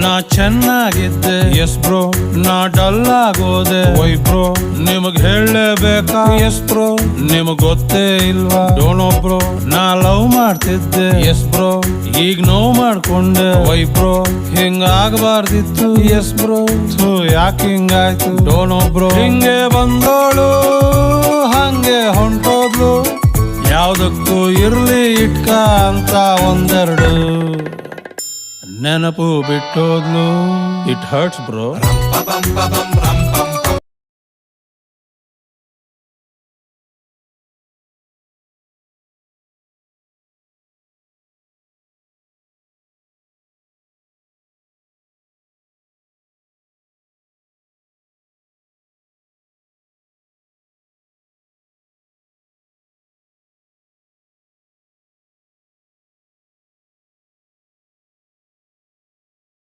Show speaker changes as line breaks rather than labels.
ನಾ ಚೆನ್ನಾಗಿದ್ದೆ S bro, ನಾ dull ಆಗೋದೆ ವೈ ಬ್ರೋ, ನಿಮಗ್ ಹೇಳಲೇಬೇಕಾ ಎಸ್ ಬ್ರೋ, ನಿಮಗ್ ಗೊತ್ತೇ ಇಲ್ವಾ ಡೋನೋ ಬ್ರೋ, ನಾ ಲವ್ ಮಾಡ್ತಿದ್ದೆ ಎಸ್ ಬ್ರೋ, ಈಗ ನೋವು ಮಾಡ್ಕೊಂಡೆ ವೈ ಬ್ರೋ, ಹಿಂಗಾಗಬಾರ್ದಿತ್ತು ಎಸ್ ಬ್ರೋ, ಯಾಕೆ ಹಿಂಗಾಯ್ತು ಡೋನೋ ಬ್ರೋ, ಹಿಂಗೆ ಬಂದೋಳು ಹಂಗೆ ಹೊಂಟೋದ್ಲು, ಯಾವ್ದಕ್ಕೂ ಇರ್ಲಿ ಇಟ್ಕ ಅಂತ ಒಂದೆರಡು ನೆನಪು ಬಿಟ್ಟೋದ್ಲು. It hertz bro.